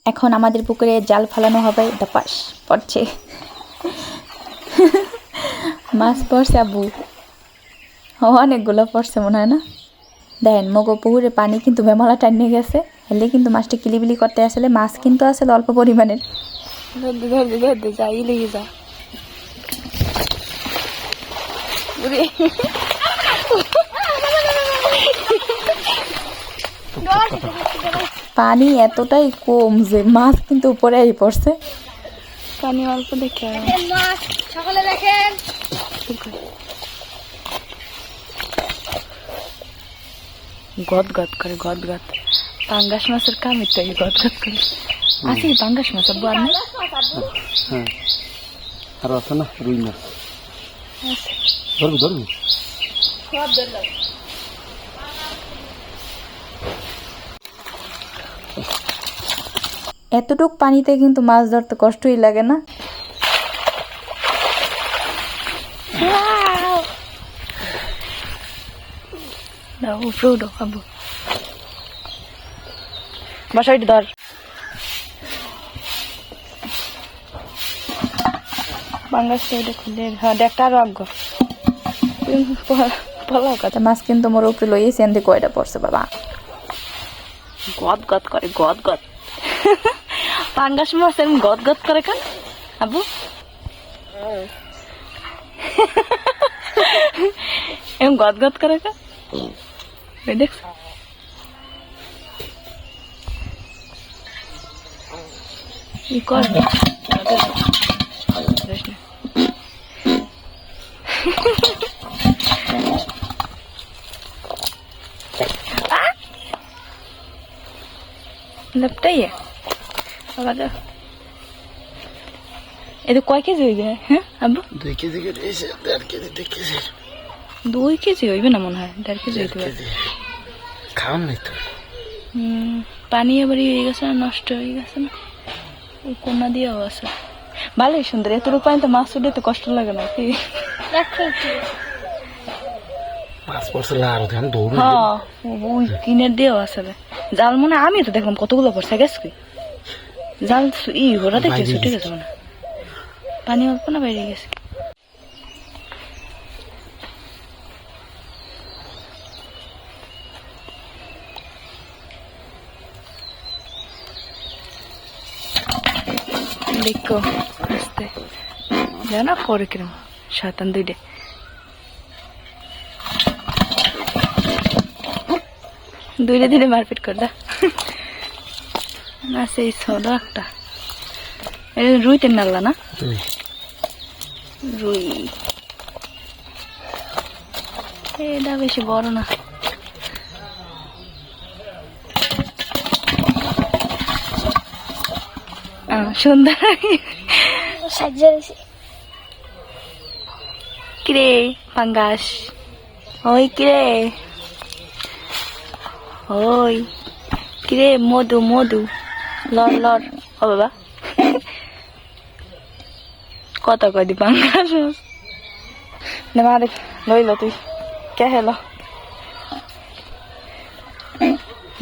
এখন আমাদের পুকুরে জাল ফেলানো হবে। ধপাস পড়ছে, মাছ পড়ছে আব্বু, অনেকগুলো পড়ছে মনে হয় না। দেখেন মগো পুকুরে পানি কিন্তু বেমালা টাইনে গেছে, হেলে কিন্তু মাছটা কিলিবিলি করতে আসলে মাছ কিন্তু আসলে অল্প পরিমাণের। যাই লেগে যা পানি এতটাই কম যে মাছ কিন্তু উপরে পড়ছে। পানি অল্প দেখে সকলে দেখেন গদ গদ করে, গদ গদ। পাঙ্গাস মাছের কামিটা গদ গদ করে আছে। পাঙ্গাস মাছ আব্বু আর নাই? হ্যাঁ, আর আছে না রুই মাছ। ধরবি ধরবি সব ধরলাম। এতটুক পানিতে কিন্তু মাছ ধরতে কষ্টই লাগে না। বাসায় ধর। মাছ কিন্তু মোর উপরে লইয়েছি, এনতে কয়টা পড়ছে বাবা। গদ গদ করে, গদ গদ। পাঙ্গাস মাছ এরকম গদ গদ করে কেন আবু? এরকম গদ গদ করে কেন দেখ? ই কর लपटाइए কয় কেজি হইবে? হ্যাঁ আব্বু 2 কেজি করে এসে 1.5 কেজি 2 কেজি 2 কেজি হইবে না মনে হয়, 1.5 কেজি হইতে পারে। খাওয়ান নাই তো। পানি আবার হয়ে গেছে না, নষ্ট হয়ে গেছে না, ওই কোনা দিয়েও আছে। ভালোই সুন্দর, এতটুকু পানিতে মাছ উঠে তো কষ্ট লাগে না কি? মাছ পড়ছে আর ধ্যান দৌড়। হ্যাঁ ওই কিনের দিয়েও আছে জাল। মনে আমি তো দেখলাম কতগুলো পড়ছে গেছে কি জাল ই ওরা দেখে ছুটে গেছে মনে, পানি অল্প না বাইরে গেছে। দেখো আস্তে জানা করে কিরম শয়তান দুইটা। দুইটা দিনে মারপিট কর দা না, সেই ছোট একটা রুই তেন নাল্লা না, রুই এটা বেশি বড় না। সুন্দর কিরে পাঙ্গাস, ওই কিরে, ওই কিরে মধু মধু লড় লড়। ও বাবা কত কদি পাঙ্গাস মা দেখ লইল তুই কে হেলো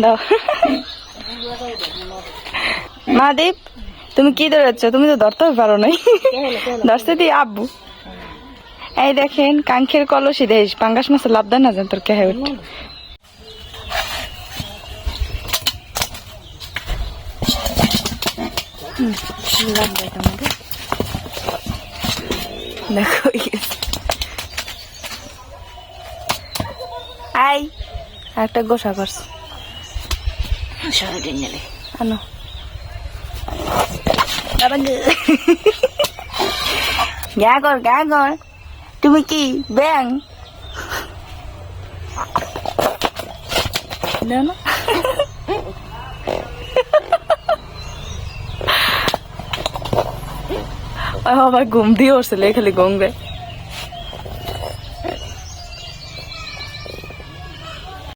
দাও। মাদীপ তুমি কি ধরেছ? তুমি তো ধরতে পারো নাই, ধরতে দি আব্বু। এই দেখেন কাঙ্ক্ষের কলসি দেশ পাঙ্গাস মাছের লাভ দেয় না জান তোর কে উঠ। লাভ দেয় তোমাদের দেখো। আই একটা গোসা করছে আনো গা কর গা কর। তুমি কি ব্যাং না? আমার ঘুম দিয়ে উঠছিল খালি গঙ্গে।